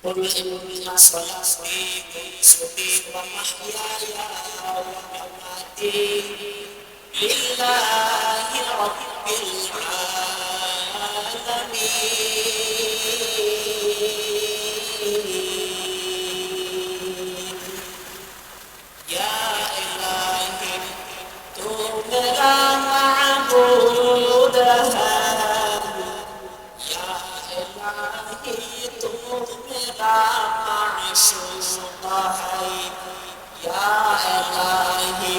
قل إن صلاتي ونسكي ومحياي ومماتي لله رب العالمين يا إلهي تو میرا معبود ہے یا الہی تو میرا معشوق ہے یا الہی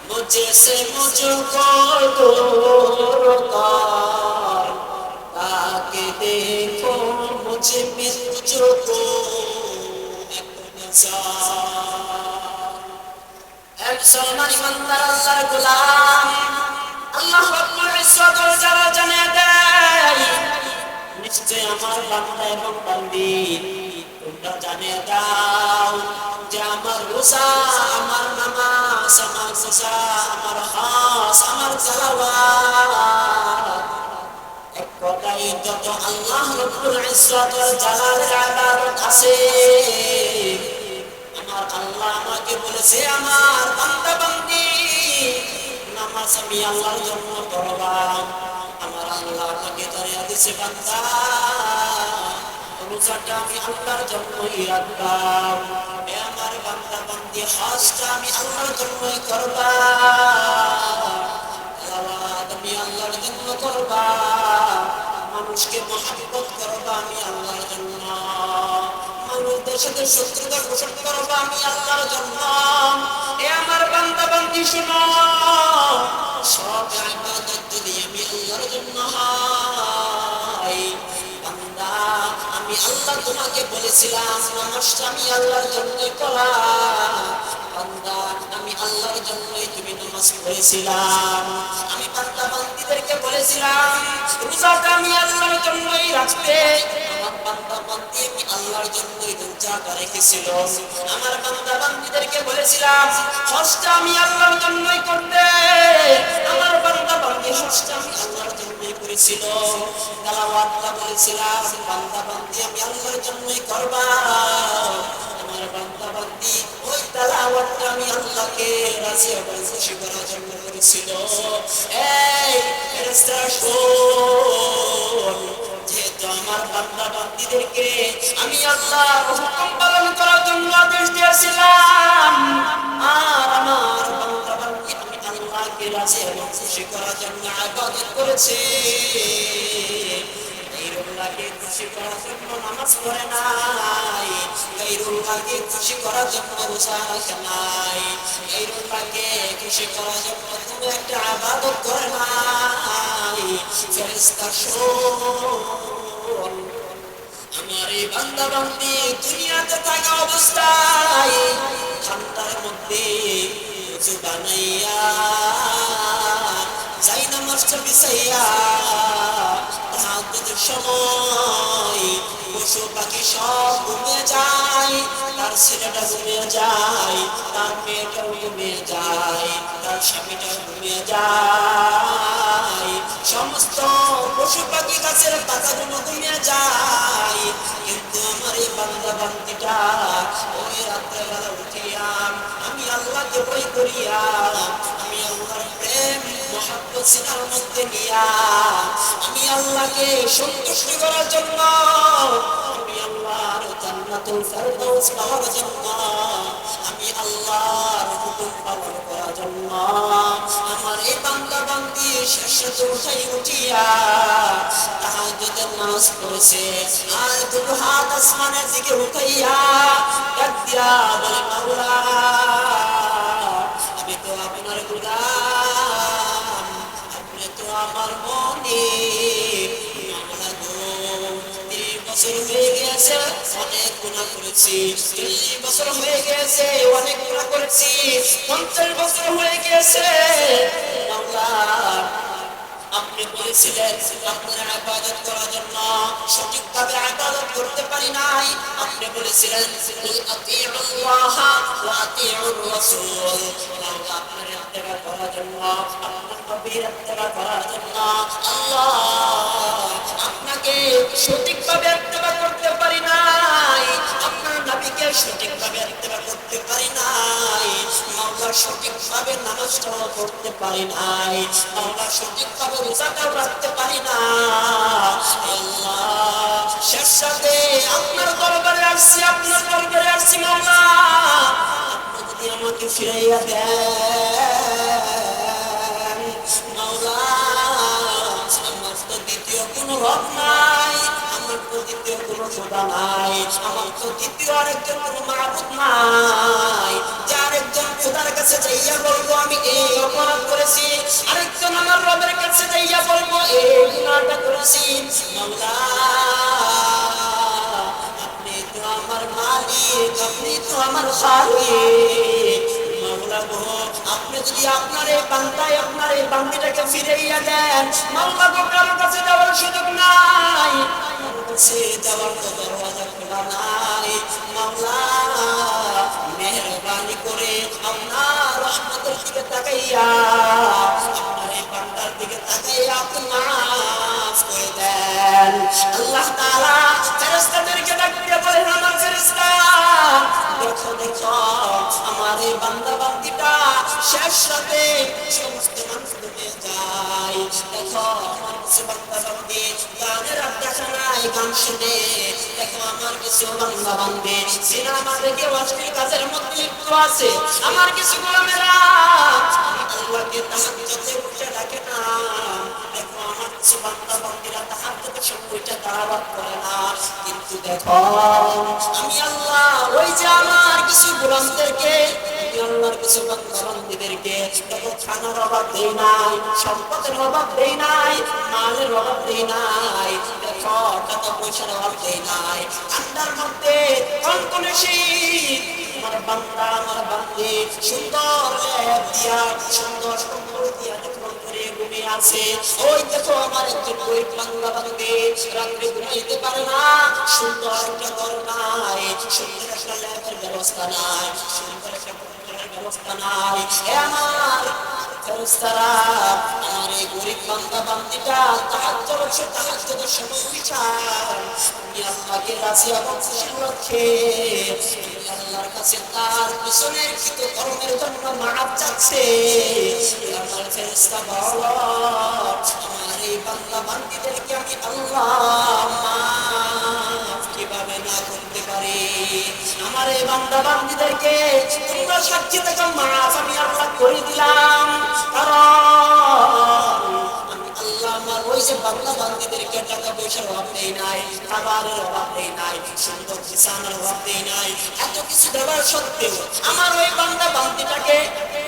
مجھ سے مجھ کو دور کر تاکہ دیکھو مجھ میں تجھ کو ایک نظر এক সলমান ইমানদার আল্লাহর গোলাম আল্লাহ রাব্বুল ইজ্জত ওয়াল জালাল জানিয়ে দেয় নিশ্চয় আমার বান্দা এবং বান্দি তোমরা জানিয়ে দাও যে আমার রোজা আমার নামাজ আমার রোজা আমার হজ আমার সালাওয়াত এক কথায় যত আল্লাহ রাব্বুল ইজ্জত ওয়াল জালালের ইবাদত আছে আমার আল্লাহ আমাকে বলেছে আমার বান্দা বান্দি নামাজ আমি আল্লাহর জন্য পড়বা আমার আল্লাহ আমাকে ধরে দিয়েছে বান্দা রোজাটা আমি আল্লাহর জন্যই রাখলাম এ আমার বান্দা বান্দি হজটা আমি আল্লাহর জন্যই করবা সালাওয়াত আমি আল্লাহর জন্য করবা মানুষকে মহব্বত করবা আমি আল্লাহর জন্য মানুষদের সাথে শত্রুতা পোষণ করবা আমি আল্লাহর জন্য এ আমার বান্দা বান্দি শোনো সব ইবাদত যদি আমি আল্লাহর জন্য হয় বান্দা আমি আল্লাহ তোমাকে বলেছিলাম নামাজটা আমি আল্লাহর জন্যই করা বান্দা আমি আল্লাহর জন্যই তুমি নামাজ পড়েছিলাম আমি বান্দা বান্দীদেরকে বলেছিলাম রোজাটা আমি আল্লাহর জন্যই রাখতে আমার বান্দা বান্দি আমি আল্লাহর জন্যই রোজাটা রেখেছিল আমার বান্দা বান্দীদেরকে বলেছিলাম হজটা আমি আল্লাহর জন্যই করতে আমার বান্দা বান্দি হজটা আমি আল্লাহর জন্যই করেছিল তেলাওয়াতটা বলেছিলাম বান্দা বান্দি আমি আল্লাহর জন্যই করবা আমার বান্দা বান্দি ওই তেলাওয়াতটা আমি আল্লাহকে রাজি এবং খুশি করার জন্য করেছিল এই ফেরেশতারা শোন যেহেতু আমার বান্দা বান্দীদেরকে আমি আল্লাহর হুকুম পালন করার জন্য আদেশ দিয়েছিলাম আর আমার বান্দা বান্দী আমি আল্লাহকে রাজি এবং খুশি করার জন্য ইবাদত করেছে গায়রুল্লাহকে খুশি করার জন্য নামাজ পড়ে নাই গায়রুল্লাহকে খুশি করার জন্য রোজা রাখে নাই গায়রুল্লাহকে খুশি করার জন্য তুমি একটা ইবাদত করে নাই ফেরেশতা শোন আমার এই বান্দা বান্দি দুনিয়াতে থাকা অবস্থায় ঠান্ডার মধ্যে উযু বানাইয়া যাই নামাজটা বিছাইয়া তাহাজ্জুদের সময় পশু পাখি সব ঘুমিয়ে যায় তার ছেলেটা ঘুমিয়ে যায় তার মেয়েটাও ঘুমিয়ে যায় তার স্বামীটাও ঘুমিয়ে যায় সমস্ত পশু পাখি গাছের পাতাগুলো ঘুমিয়ে যায় কিন্তু আমার এই বান্দা বান্দিটা ওই রাত্রেবেলা উঠিয়া আমি আল্লাহকে ভয় করিয়া আমি আল্লাহর প্রেম মহব্বত সিনার মধ্যে নিয়া আমি আল্লাহকে সন্তুষ্ট করার জন্য আমি আল্লাহর জান্নাতুল ফেরদাউস পাওয়ার জন্য আমি আল্লাহর হুকুম পালন করার জন্য আমার এই বান্দা বান্দি শেষে উঠিয়া তাহাজ্জুদের নামাজ পড়েছে আর দুটো হাত আসমানের দিকে উঠাইয়া ডাক দিয়া বলে মাওলা আমি তো আপনার গোলাম আপনি তো আমার মনিব মাওলা গো 30 বছর হয়ে গেছে অনেক গুনাহ করেছি 40 বছর হয়ে গেছে অনেক গুনাহ করেছি 50 বছর হয়ে গেছে মাওলা আপনি বলেছিলেন আপনার ইবাদত করার জন্য সঠিকভাবে ইবাদত করতে পারি নাই আপনি বলেছিলেন আতিউল্লাহ ওয়া আতিউর রাসূল আপনার ইত্তেবা করার জন্য আপনার নবীর ইত্তেবা করার জন্য আল্লাহ আপনাকে সঠিকভাবে ইত্তেবা করতে পারি নাই সঠিকভাবে নামাজটাও পড়তে পারি নাই, মাওলা সঠিকভাবে রোজাটাও রাখতে পারি না। আল্লাহ শেষ সাথে আপনার দরবারে আসছি, আপনার দরবারে আসছি মাওলা, আপনি যদি আমাকে ফিরাইয়া দেন মাওলা, আমার তো দ্বিতীয় কোনো রব নাই, আমার তো দ্বিতীয় কোনো খোদা নাই, আমার তো দ্বিতীয় আরেকজন কোনো মাবুদ নাই, যার একজন খোদার কাছে যাইয়া বলবো আমি এই অপরাধ করেছি, আরেকজন আমার রবের কাছে যাইয়া বলবো এই গুনাহটা করেছি। মাওলা আপনি তো আমার মালিক, আপনি তো আমার খালিক, মাওলা গো আপনি যদি আপনার এই বান্দায় আপনার এই বান্দিটাকে ফিরাইয়া দেন মাওলা গো, কারোর কাছে যাওয়ার সুযোগ নাই, কারোর কাছে যাওয়ার তো দরওয়াজা খোলা নাই। মাওলা মেহেরবানি করে আপনার রহমতের দিকে তাকাইয়া আপনার এই বান্দার দিকে তাকাইয়া আপনি মাফ করে দেন। আল্লাহ তাআলা ফেরেশতাদেরকে ডাক দিয়ে বলেন, আমার ফেরেশতা দেখো দেখো আমার এই বান্দা বান্দিটা শেষ রাতে সমস্ত মানুষ ঘুমিয়ে যায়, দেখো আমার কিছু বান্দা বান্দি গানের আড্ডা নাই, গান শুনে, দেখো আমার কিছু বান্দা বান্দি সিনেমা দেখে অশ্লীল কাজের মধ্যে লিপ্ত আছে, আমার কিছু গোলামেরা আল্লাহকে তাহাজ্জুদে উঠে ডাকে না, দেখো আমার কিছু বান্দা বান্দিরা তাহাজ্জুদের সময়টা তালাওয়াত করে না, কিন্তু দেখো আমি আল্লাহ ওই যে আমার কিছু গোলামদেরকে, আল্লাহর কিছু বান্দা বান্দিদেরকে দেখো খানার অভাব দেই নাই, সম্পদের অভাব দেই নাই, মালের অভাব দেই নাই, দেখো টাকা পয়সার অভাব দেই নাই, ঠান্ডার মধ্যে কনকনে শীত আমার বান্দা আমার বান্দি সুন্দর লেপ দিয়া সুন্দর সুন্দর দিয়া যখন করে ঘুমিয়ে আছে, ওই দেখো আমার একজন গরিব বান্দা বান্দি রাত্রে ঘুমাইতে পারে না, সুন্দর একটা ঘর নাই, সুন্দর একটা লেপের ব্যবস্থা নাই, সুন্দর একটা ব্যবস্থা নাই, আমার ফেরেশতারা আমার এই গরিব বান্দা বান্দিটা তাহাজ্জুদের সময় বিচার আমি আল্লাহকে রাজি এবং খুশি লক্ষ্যে আল্লাহর কাছে তার পিছনের কৃত কর্মের জন্য মাফ চাচ্ছে। আমার ফেরেশতা বলো আমার এই বান্দা বান্দিদেরকে আমি আল্লাহ মাফ কিভাবে না করতে পারি, আমার এই বান্দা বান্দিদেরকে তোমরা সাক্ষী থেকে মাফ আমি আল্লাহ করে দিলাম, কারণ আমি আল্লাহ আমার ওই যে বান্দা বান্দিদেরকে টাকা পয়সার অভাব নেই নাই, খাবারের অভাব নেই নাই, সুন্দর বিছানার অভাব নেই নাই, এত কিছু দেওয়ার সত্ত্বেও আমার ওই বান্দা বান্দিটাকে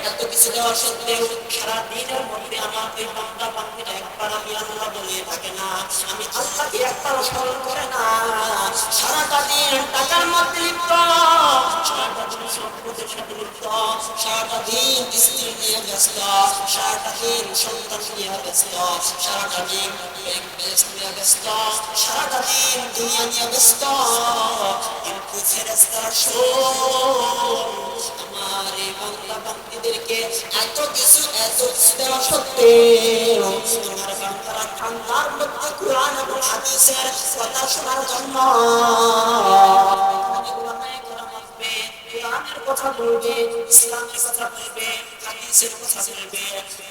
এত কিছু দেওয়ার সত্ত্বেও সারা দিনের মধ্যে আমার ওই বান্দা বান্দিটা একবার আমি আল্লাহ বলে থাকে না, আমি আল্লাহকে একবারও স্মরণ করে না, সারাটা দিন টাকার মধ্যে লিপ্ত, সারাটা দিন সম্পদের সাথে লিপ্ত, সারাটা দিন স্ত্রী নিয়ে ব্যস্ত, সারাটা দিন সন্তান নিয়ে ব্যস্ত, সারাটা দিন নিয়ে ব্যস্ত, সারাটা দিন দুনিয়া নিয়ে ব্যস্ত, কিন্তু ফেরেশতারা শোন আমার এই বান্দা বান্দীদেরকে এত কিছু দেওয়া সত্ত্বেও তোমার বান্দারা ঠান্ডার মধ্যে কোরআন এবং হাদিসের কথা শোনার জন্য কোরআনের কথা বলবে, ইসলামের কথা বলবে, হাদিসের কথা বলবে,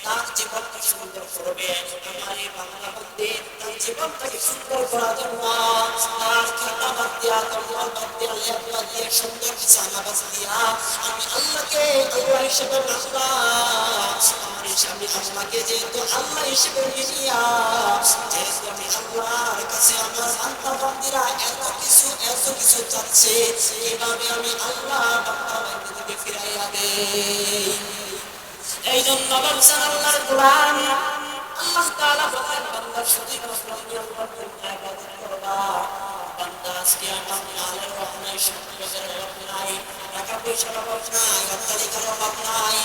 তার জীবনটা সুন্দর করবে, আমার এই বাংলা বান্দে তার জীবনটাকে সুন্দর করার জন্য তার খাতা বাদ দিয়া কম্বল বাদ দিয়া লেপ বাদ দিয়ে সুন্দর বিছানা বাদ দিয়া আমি আল্লাহকে আল্লাহ হিসেবে ডাকলাম, আমার হিসাবে আল্লাহকে যেহেতু আল্লাহ হিসেবে নিয়া যেহেতু আমি আল্লাহর কাছে আমার বান্দা বান্দিরা এত কিছু চাচ্ছে, কিভাবে আমি আল্লাহ বান্দা বান্দিকে ফিরাইয়া দেই। এই জন্য বলছেন আল্লাহর কোরআন, আল্লাহ তাআলা বলেন বান্দা শুধু ইবাদত করবা, বান্দা আজকে আমার মালের অভাব নাই, সম্পদের অভাব নাই, টাকা পয়সার অভাব নাই, অট্টালিকার অভাব নাই,